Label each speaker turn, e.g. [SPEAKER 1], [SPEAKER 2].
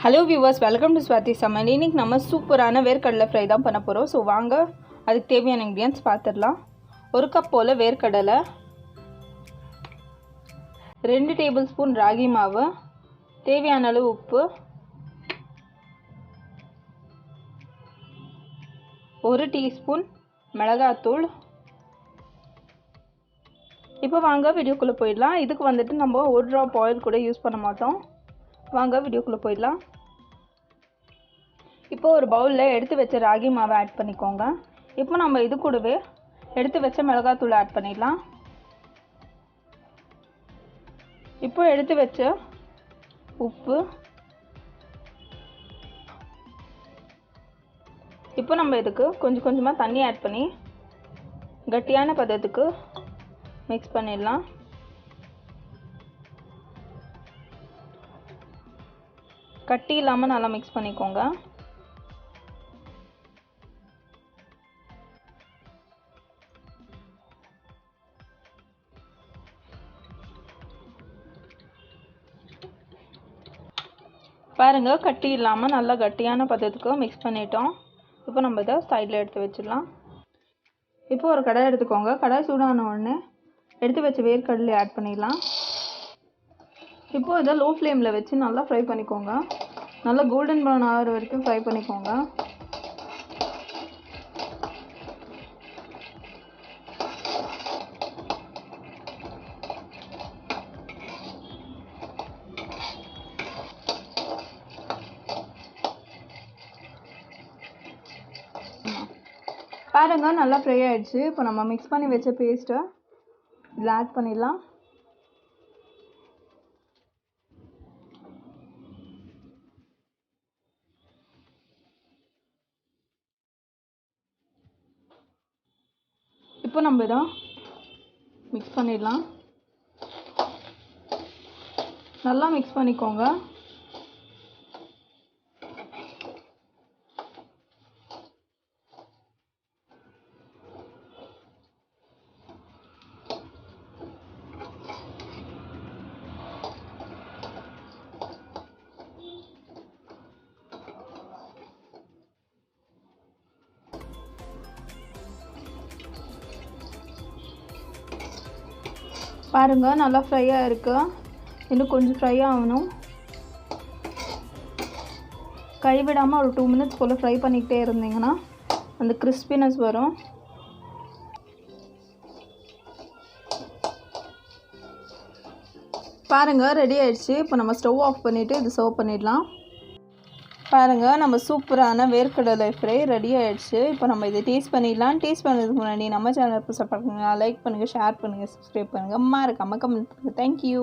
[SPEAKER 1] Hello viewers, welcome to ஸ்வாத்தி சமையல். இன்றைக்கி நம்ம சூப்பரான வேர்க்கடலை ஃப்ரை தான் பண்ண போகிறோம். ஸோ வாங்க அதுக்கு தேவையான இன்க்ரீடியன்ஸ் பார்த்துடலாம். 1 கப் போல் வேர்க்கடலை, 2 டேபிள் ஸ்பூன் ராகி மாவு, தேவையான அளவு உப்பு, 1 டீஸ்பூன் மிளகாத்தூள். இப்போ வாங்க வீடியோக்குள்ளே போயிடலாம். இதுக்கு வந்துட்டு நம்ம 1 ட்ராப் ஆயில் கூட யூஸ் பண்ண மாட்டோம். வாங்க வீடியோக்குள்ளே போயிடலாம். இப்போ ஒரு பவுலில் எடுத்து வச்ச ராகி மாவை ஆட் பண்ணிக்கோங்க. இப்போ நம்ம இது கூடவே எடுத்து வச்ச மிளகாத்தூள் ஆட் பண்ணிடலாம். இப்போ எடுத்து வச்ச உப்பு, இப்போ நம்ம இதுக்கு கொஞ்சம் கொஞ்சமாக தண்ணி ஆட் பண்ணி கட்டியான பதத்துக்கு மிக்ஸ் பண்ணிடலாம். கட்டி இல்லாமல் நல்லா மிக்ஸ் பண்ணிக்கோங்க. பாருங்கள், கட்டி இல்லாமல் நல்லா கட்டியான பதத்துக்கு மிக்ஸ் பண்ணிட்டோம். இப்போ நம்ம இதை சைடில் எடுத்து வச்சிடலாம். இப்போ ஒரு கடாய் எடுத்துக்கோங்க. கடாய் சூடான உடனே எடுத்து வச்ச வேர்க்கடலை ஆட் பண்ணிடலாம். இப்போ இதை லோ ஃப்ளேமில் வச்சு நல்லா ஃப்ரை பண்ணிக்கோங்க. நல்லா கோல்டன் ப்ரௌன் ஆகிற வரைக்கும் ஃப்ரை பண்ணிக்கோங்க. பாருங்க, நல்லா ஃப்ரை ஆகிடுச்சு. இப்போ நம்ம மிக்ஸ் பண்ணி வச்ச பேஸ்ட்டை இதில் ஆட் பண்ணிடலாம். இப்போ நம்ம இதை மிக்ஸ் பண்ணிடலாம். நல்லா மிக்ஸ் பண்ணிக்கோங்க. பாருங்கள், நல்லா ஃப்ரையாக இருக்குது. இன்னும் கொஞ்சம் ஃப்ரை ஆகணும். கைவிடாமல் ஒரு 2 மினிட்ஸ் போல் ஃப்ரை பண்ணிக்கிட்டே இருந்தீங்கன்னா அந்த கிறிஸ்பினஸ் வரும். பாருங்கள், ரெடி ஆகிடுச்சு. இப்போ நம்ம ஸ்டவ் ஆஃப் பண்ணிவிட்டு இது சர்வ் பண்ணிடலாம். பாருங்கள், நம்ம சூப்பரான வேர்க்கடலை ஃப்ரை ரெடி ஆகிடுச்சு. இப்போ நம்ம இதை டேஸ்ட் பண்ணிடலாம். டேஸ்ட் பண்ணுறதுக்கு முன்னாடி நம்ம சேனல் சப்போர்ட் பண்ணுங்கள், லைக் பண்ணுங்கள், ஷேர் பண்ணுங்கள், சப்ஸ்கிரைப் பண்ணுங்கள், மறக்காமல் கமெண்ட் பண்ணுங்கள். தேங்க்யூ.